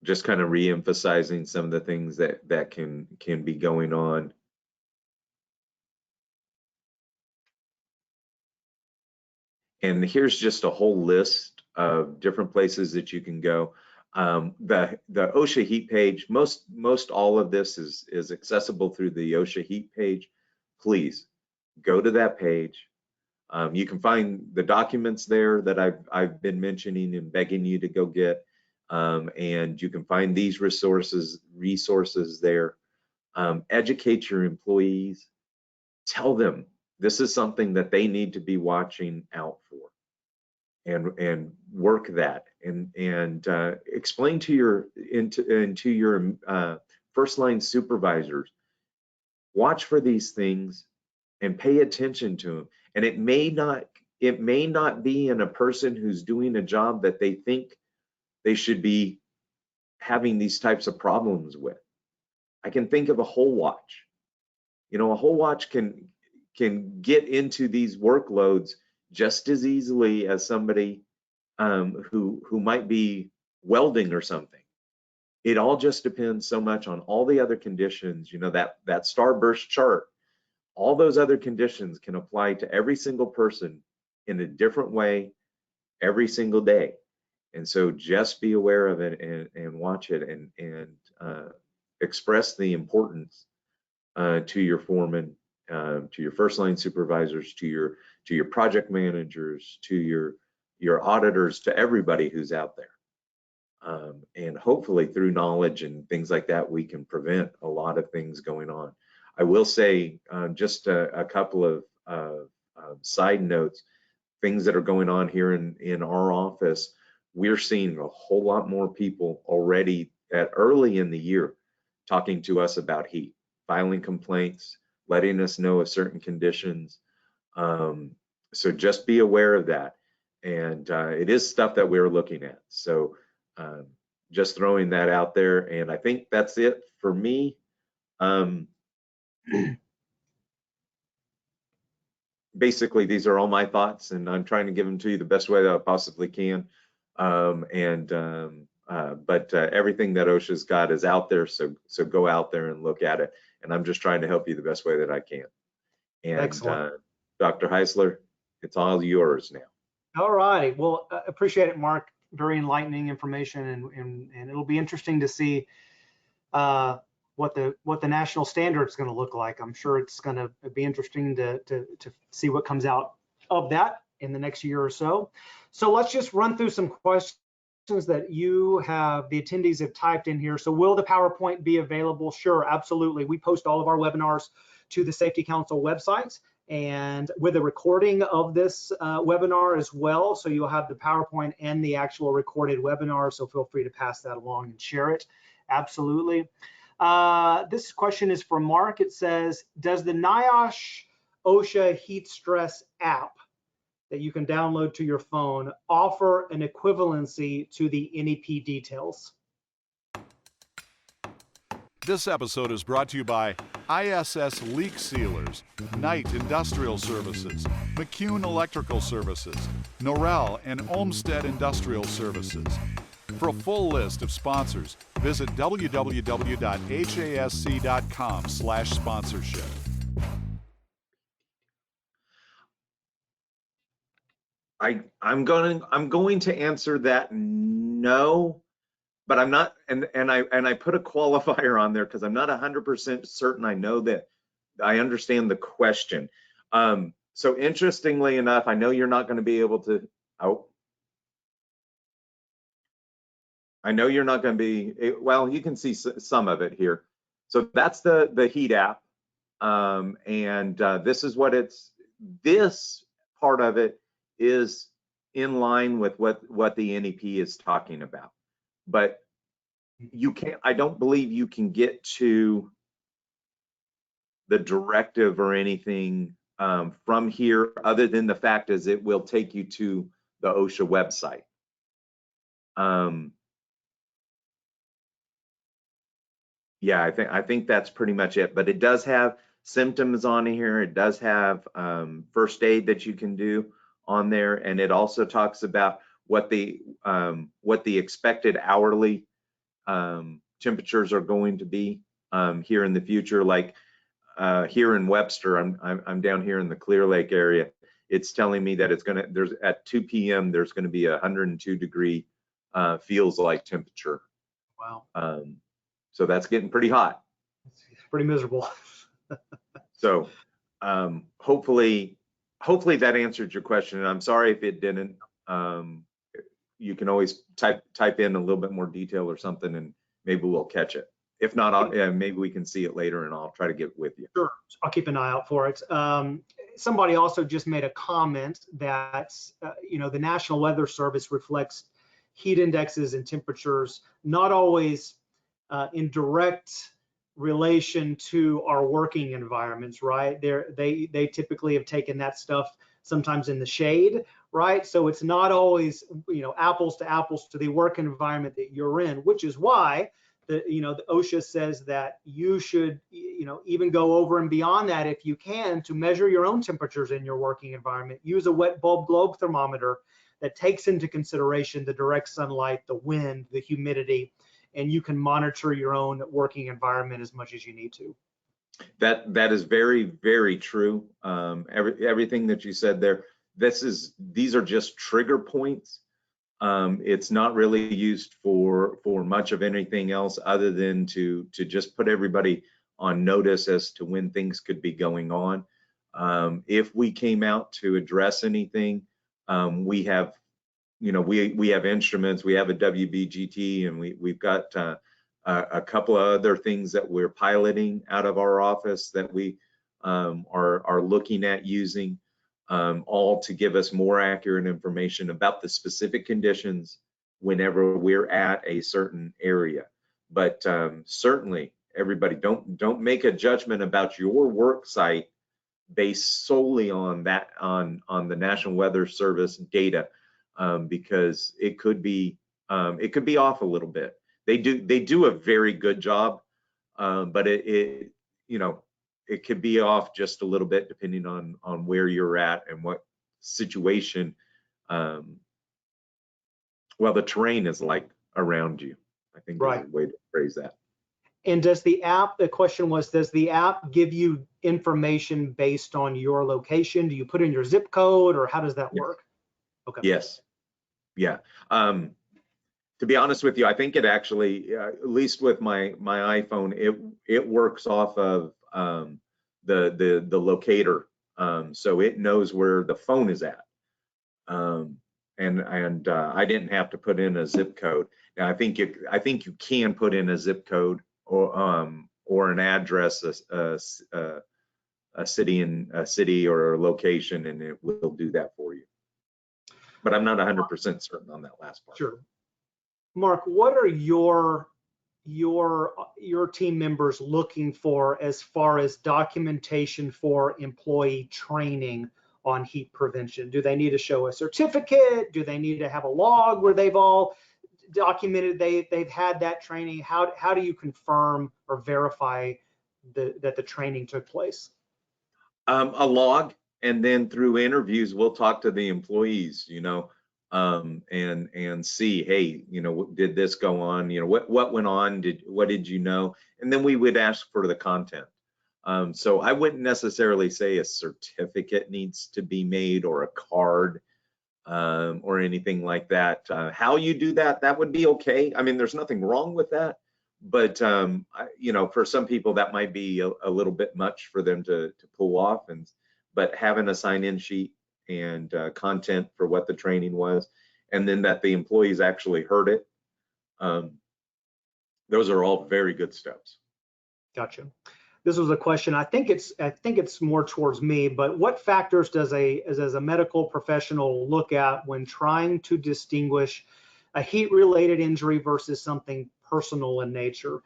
Just kind of re-emphasizing some of the things that can be going on. And here's just a whole list of different places that you can go. The OSHA heat page, most all of this is accessible through the OSHA heat page. Please go to that page. You can find the documents there that I've been mentioning and begging you to go get, and you can find these resources there. Educate your employees. Tell them this is something that they need to be watching out for, and work that, and explain to your first line supervisors. Watch for these things and pay attention to them. And it may not be in a person who's doing a job that they think they should be having these types of problems with. I can think of a whole watch. You know, a whole watch can get into these workloads just as easily as somebody who might be welding or something. It all just depends so much on all the other conditions. You know, that starburst chart, all those other conditions can apply to every single person in a different way every single day. And so just be aware of it, and watch it, and express the importance to your foreman to your first line supervisors, to your project managers, to your auditors, to everybody who's out there. And hopefully through knowledge and things like that, we can prevent a lot of things going on. I will say just a couple of side notes, things that are going on here in our office. We're seeing a whole lot more people already early in the year talking to us about heat, filing complaints, letting us know of certain conditions. So just be aware of that. And it is stuff that we're looking at. So just throwing that out there. And I think that's it for me. Basically, these are all my thoughts, and I'm trying to give them to you the best way that I possibly can. But everything that OSHA's got is out there, so go out there and look at it. And I'm just trying to help you the best way that I can. And Excellent. Dr. Hysler, it's all yours now. All righty. Well, appreciate it, Mark. Very enlightening information, and it'll be interesting to see what the national standard is going to look like. I'm sure it's going to be interesting to see what comes out of that in the next year or so. So let's just run through some questions that the attendees have typed in here. So will the PowerPoint be available? Sure, absolutely. We post all of our webinars to the Safety Council website, and with a recording of this webinar as well. So you'll have the PowerPoint and the actual recorded webinar. So feel free to pass that along and share it. Absolutely. This question is from Mark. It says, does the NIOSH OSHA heat stress app that you can download to your phone offer an equivalency to the NEP details? This episode is brought to you by ISS Leak Sealers, Knight Industrial Services, McCune Electrical Services, Norel and Olmsted Industrial Services. For a full list of sponsors, visit www.hasc.com/sponsorship. I'm going to answer that no, but I'm not, and I put a qualifier on there because I'm not 100% certain I know that I understand the question. So interestingly enough, I know you're not going to be able to, I know you're not going to be, well, you can see some of it here. So that's the heat app. This is what this part of it is in line with what the NEP is talking about. But I don't believe you can get to the directive or anything from here, other than the fact is it will take you to the OSHA website. Yeah, I think that's pretty much it. But it does have symptoms on here. It does have first aid that you can do on there, and it also talks about what the expected hourly temperatures are going to be here in the future. Like here in Webster, I'm down here in the Clear Lake area. It's telling me that there's at 2 p.m. there's going to be 102 degree feels like temperature. Wow. So that's getting pretty hot. It's pretty miserable. So hopefully that answered your question. And I'm sorry if it didn't. You can always type in a little bit more detail or something, and maybe we'll catch it. If not, maybe we can see it later, and I'll try to get with you. Sure, I'll keep an eye out for it. Somebody also just made a comment that the National Weather Service reflects heat indexes and temperatures not always in direct relation to our working environments, right? They typically have taken that stuff sometimes in the shade, right? So it's not always apples to apples to the work environment that you're in, which is why the OSHA says that you should even go over and beyond that if you can to measure your own temperatures in your working environment. Use a wet bulb globe thermometer that takes into consideration the direct sunlight, the wind, the humidity, and you can monitor your own working environment as much as you need to. That is very, very true. Everything that you said there, these are just trigger points. It's not really used for much of anything else other than to just put everybody notice as to when things could be going on. If we came out to address anything, we have, we have instruments, we have a WBGT, and we've got a couple of other things that we're piloting out of our office that we are looking at using, all to give us more accurate information about the specific conditions whenever we're at a certain area. But certainly, everybody, don't make a judgment about your work site based solely on that, on the National Weather Service data, because it could be off a little bit. They do a very good job, but it could be off just a little bit depending on where you're at and what situation, the terrain is like around you, I think is a way to phrase that. And does the app, the question was, does the app give you information based on your location? Do you put in your zip code, or how does that work? Okay. Yes. Yeah. To be honest with you, I think it actually, at least with my iPhone, it works off of the locator, so it knows where the phone is at, and I didn't have to put in a zip code. Now I think you can put in a zip code or an address, a city or a location, and it will do that for you. But I'm not 100% certain on that last part. Sure. Mark, what are your team members looking for as far as documentation for employee training on heat prevention? Do they need to show a certificate? Do they need to have a log where they've all documented they've had that training? How do you confirm or verify that the training took place? A log, and then through interviews, we'll talk to the employees, and see, hey, did this go on? What went on? What did you know? And then we would ask for the content. So I wouldn't necessarily say a certificate needs to be made or a card or anything like that. How you do that would be okay. I mean, there's nothing wrong with that, but for some people that might be a little bit much for them to pull off. But having a sign-in sheet and content for what the training was, and then that the employees actually heard it, those are all very good steps. Gotcha. This was a question, I think it's more towards me, but what factors does as a medical professional look at when trying to distinguish a heat-related injury versus something personal in nature?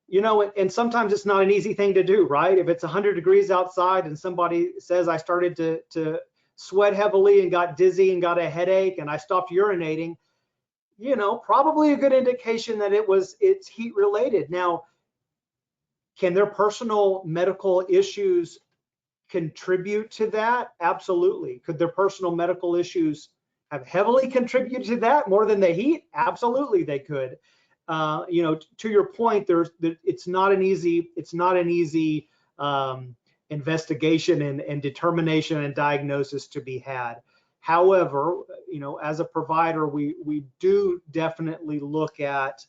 And sometimes it's not an easy thing to do, right? If it's 100 degrees outside and somebody says, I started to sweat heavily and got dizzy and got a headache and I stopped urinating, probably a good indication that it's heat related. Now, can their personal medical issues contribute to that? Absolutely. Could their personal medical issues have heavily contributed to that more than the heat? Absolutely, they could. To your point, it's not an easy investigation and determination and diagnosis to be had. However, as a provider, we do definitely look at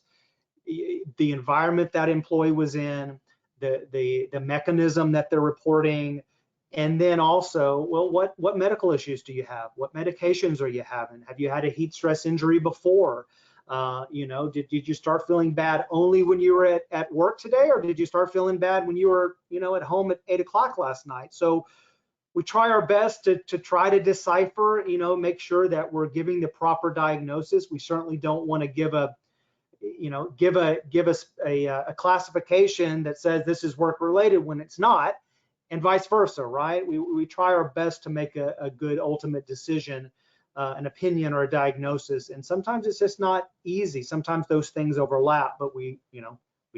the environment that employee was in, the mechanism that they're reporting, and then also, well, what medical issues do you have? What medications are you having? Have you had a heat stress injury before? Did you start feeling bad only when you were at work today, or did you start feeling bad when you were, at home at 8 o'clock last night? So we try our best to try to decipher, make sure that we're giving the proper diagnosis. We certainly don't want to give us a classification that says this is work related when it's not, and vice versa, right? We try our best to make a good ultimate decision, an opinion or a diagnosis, and sometimes it's just not easy. Sometimes those things overlap, but we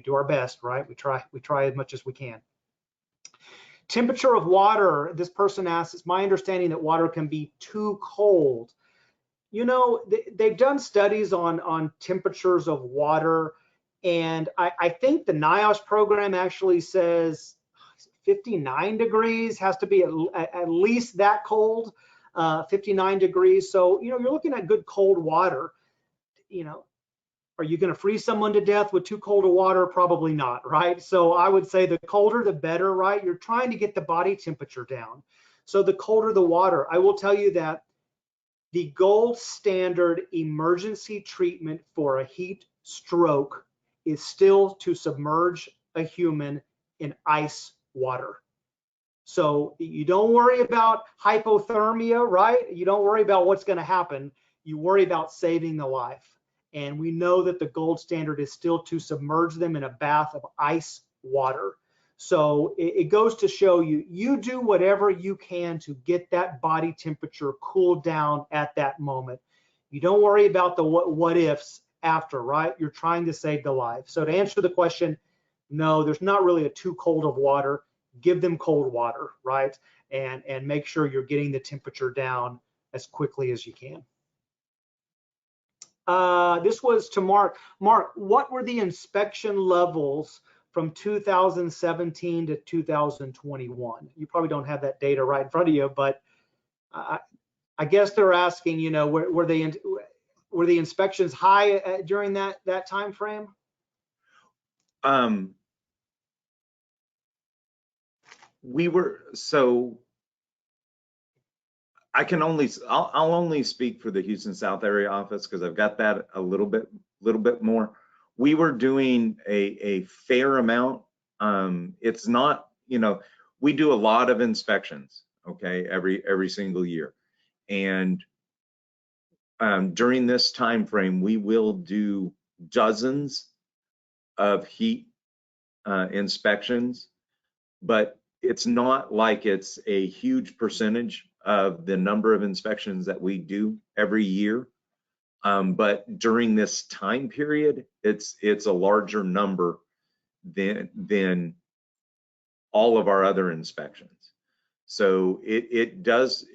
do our best, right? We try as much as we can. Temperature of water, this person asks, it's my understanding that water can be too cold. They've done studies on temperatures of water, and I think the NIOSH program actually says 59 degrees has to be at least that cold, 59 degrees. So, you're looking at good cold water. Are you going to freeze someone to death with too cold of water? Probably not, right? So I would say the colder, the better, right? You're trying to get the body temperature down. So the colder the water. I will tell you that the gold standard emergency treatment for a heat stroke is still to submerge a human in ice water. So you don't worry about hypothermia, right? You don't worry about what's going to happen. You worry about saving the life. And we know that the gold standard is still to submerge them in a bath of ice water. So it goes to show you, you do whatever you can to get that body temperature cooled down at that moment. You don't worry about the what ifs after, right? You're trying to save the life. So to answer the question, no, there's not really a too cold of water. Give them cold water, right? And make sure you're getting the temperature down as quickly as you can. This was to Mark. Mark, what were the inspection levels from 2017 to 2021? You probably don't have that data right in front of you, but I guess they're asking, you know, were the inspections high during that time frame? We were, so I'll only speak for the Houston South area office because I've got that a little bit more. We were doing a fair amount. It's not, you know, we do a lot of inspections, okay, every single year. And during this time frame, we will do dozens of heat inspections, but it's not like it's a huge percentage of the number of inspections that we do every year. But during this time period, it's a larger number than all of our other inspections. So it does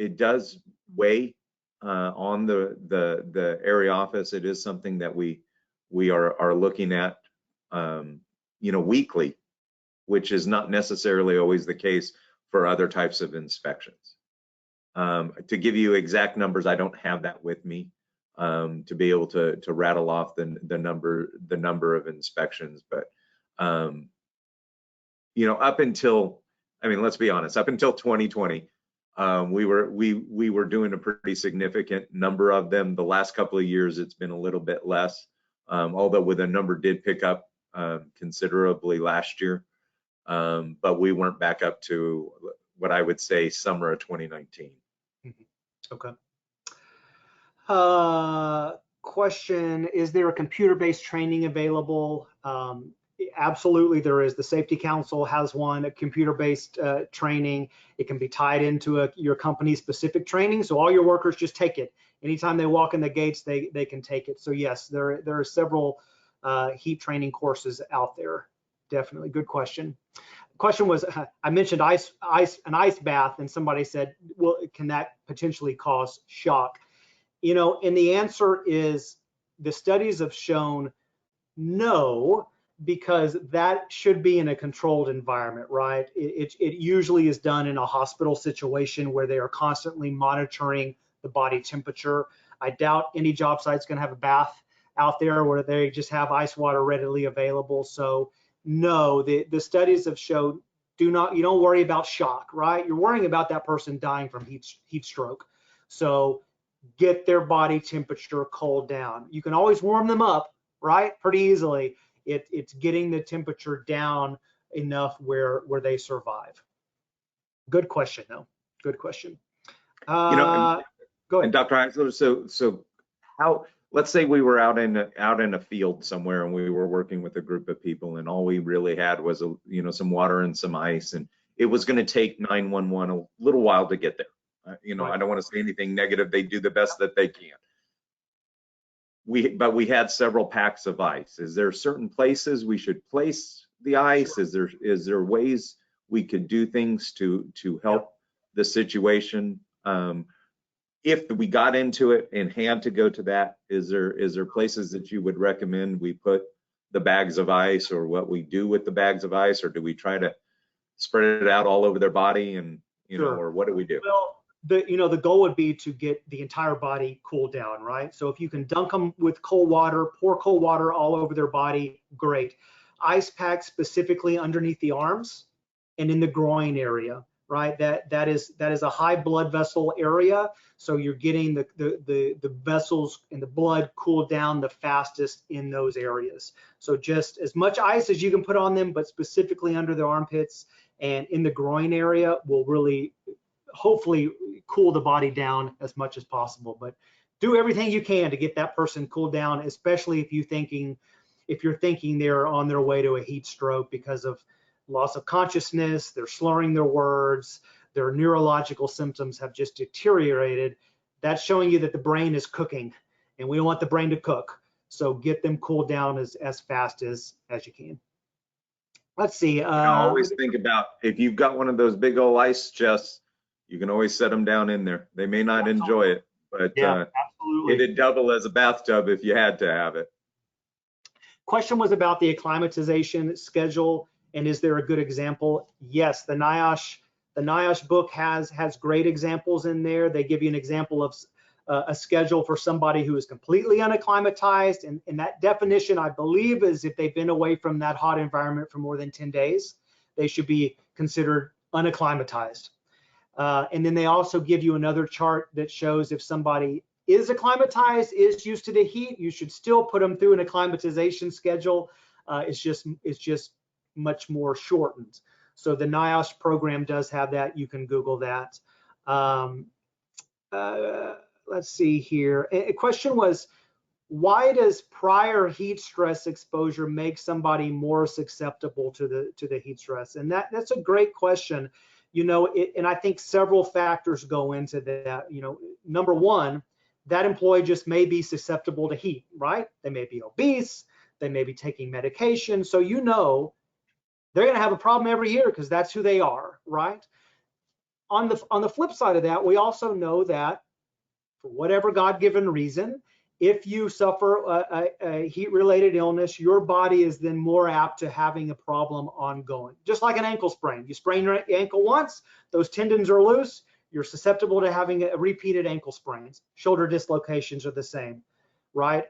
weigh on the area office. It is something that we are looking at, you know, weekly, which is not necessarily always the case for other types of inspections. To give you exact numbers, I don't have that with me to be able to rattle off the number of inspections, but you know, up until, I mean, let's be honest, up until 2020, we were doing a pretty significant number of them. The last couple of years, it's been a little bit less, although the number did pick up considerably last year. But we weren't back up to what I would say summer of 2019. Okay. Question, is there a computer-based training available? Absolutely, there is. The Safety Council has one, a computer-based training. It can be tied into your company's specific training, so all your workers just take it. Anytime they walk in the gates, they can take it. So yes, there are several heat training courses out there. Definitely, good question. Question was, I mentioned an ice bath, and somebody said, well, can that potentially cause shock? You know, and the answer is the studies have shown no, because that should be in a controlled environment, right? It usually is done in a hospital situation where they are constantly monitoring the body temperature. I doubt any job site's going to have a bath out there where they just have ice water readily available. So no, the studies have showed you don't worry about shock, right? You're worrying about that person dying from heat stroke. So get their body temperature cooled down. You can always warm them up, right? Pretty easily. It's getting the temperature down enough where they survive. Good question, though. Good question. You know, go ahead. And Dr. Hysler, so how? Let's say we were out in a field somewhere and we were working with a group of people, and all we really had was some water and some ice, and it was going to take 911 a little while to get there. You know, right. I don't want to say anything negative. They do the best that they can. But we had several packs of ice. Is there certain places we should place the ice? Sure. Is there ways we could do things to help the situation? If we got into it and had to go to that, is there places that you would recommend we put the bags of ice, or what we do with the bags of ice, or do we try to spread it out all over their body, and you know, or what do we do? Well, the goal would be to get the entire body cooled down, right? So if you can dunk them with cold water, pour cold water all over their body, great. Ice packs specifically underneath the arms and in the groin area, right? That is a high blood vessel area, so you're getting the vessels and the blood cooled down the fastest in those areas. So just as much ice as you can put on them, but specifically under the armpits and in the groin area will really hopefully cool the body down as much as possible. But do everything you can to get that person cooled down, especially if you're thinking they're on their way to a heat stroke because of loss of consciousness, they're slurring their words, their neurological symptoms have just deteriorated. That's showing you that the brain is cooking, and we don't want the brain to cook. So get them cooled down as fast as you can. Let's see. I always think about, if you've got one of those big old ice chests, you can always set them down in there. They may not enjoy it, but absolutely. it'd double as a bathtub if you had to have it. Question was about the acclimatization schedule, and is there a good example? Yes, the NIOSH book has great examples in there. They give you an example of a schedule for somebody who is completely unacclimatized, and that definition, I believe, is if they've been away from that hot environment for more than 10 days, they should be considered unacclimatized. And then they also give you another chart that shows if somebody is acclimatized, is used to the heat, you should still put them through an acclimatization schedule. It's just much more shortened. So the NIOSH program does have that. You can Google that. Let's see here. A question was, why does prior heat stress exposure make somebody more susceptible to the heat stress? And that's a great question. And I think several factors go into that. Number one, that employee just may be susceptible to heat, right? They may be obese, they may be taking medication. So they're gonna have a problem every year because that's who they are, right? On the flip side of that, we also know that for whatever God-given reason, if you suffer a heat-related illness, your body is then more apt to having a problem ongoing. Just like an ankle sprain. You sprain your ankle once, those tendons are loose, you're susceptible to having repeated ankle sprains. Shoulder dislocations are the same, right?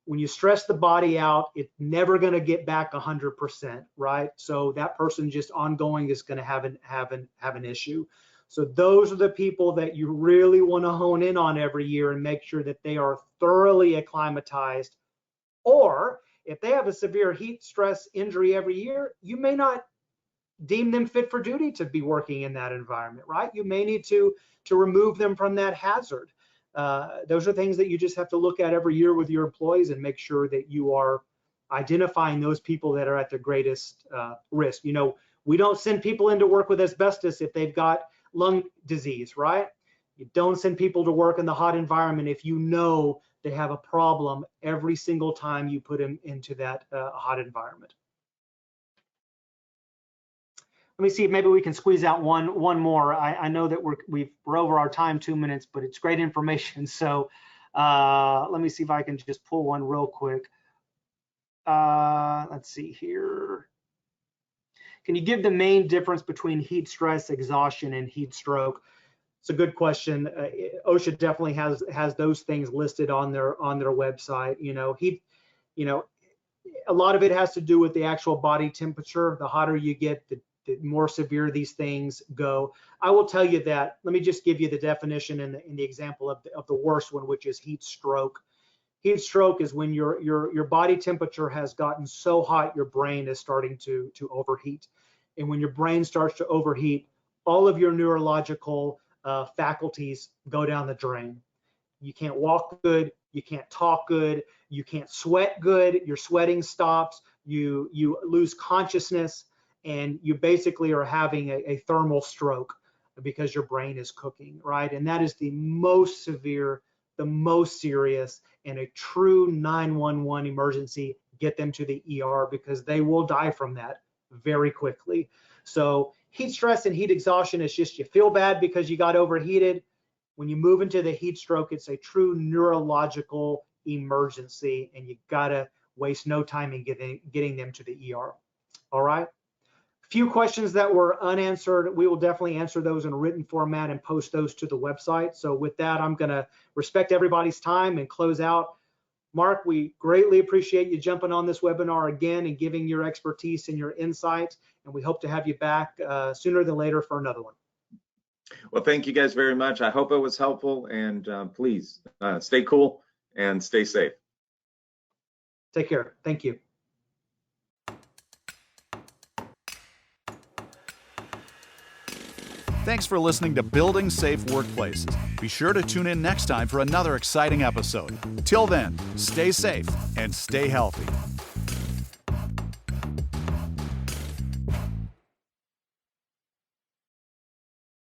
When you stress the body out, it's never going to get back 100%, right? So that person just ongoing is going to have an issue. So those are the people that you really want to hone in on every year and make sure that they are thoroughly acclimatized. Or if they have a severe heat stress injury every year, you may not deem them fit for duty to be working in that environment, right? You may need to remove them from that hazard. Those are things that you just have to look at every year with your employees and make sure that you are identifying those people that are at the greatest risk. We don't send people into work with asbestos if they've got lung disease, right? You don't send people to work in the hot environment if you know they have a problem every single time you put them into that hot environment. Let me see if maybe we can squeeze out one more. I know that we're over our time, 2 minutes, but it's great information. So let me see if I can just pull one real quick. Let's see here. Can you give the main difference between heat stress, exhaustion, and heat stroke? It's a good question. OSHA definitely has those things listed on their website. A lot of it has to do with the actual body temperature. The hotter you get, the more severe these things go. I will tell you that. Let me just give you the definition in the example of the worst one, which is heat stroke. Heat stroke is when your body temperature has gotten so hot your brain is starting to overheat. And when your brain starts to overheat, all of your neurological faculties go down the drain. You can't walk good, you can't talk good, you can't sweat good, your sweating stops, you lose consciousness, and you basically are having a thermal stroke because your brain is cooking, right? And that is the most severe, the most serious, and a true 911 emergency. Get them to the ER because they will die from that very quickly. So heat stress and heat exhaustion is just you feel bad because you got overheated. When you move into the heat stroke, it's a true neurological emergency, and you gotta waste no time in getting them to the ER. All right. few questions that were unanswered, we will definitely answer those in a written format and post those to the website. So with that, I'm going to respect everybody's time and close out. Mark, we greatly appreciate you jumping on this webinar again and giving your expertise and your insight. And we hope to have you back sooner than later for another one. Well, thank you guys very much. I hope it was helpful, and please stay cool and stay safe. Take care. Thank you. Thanks for listening to Building Safe Workplaces. Be sure to tune in next time for another exciting episode. Till then, stay safe and stay healthy.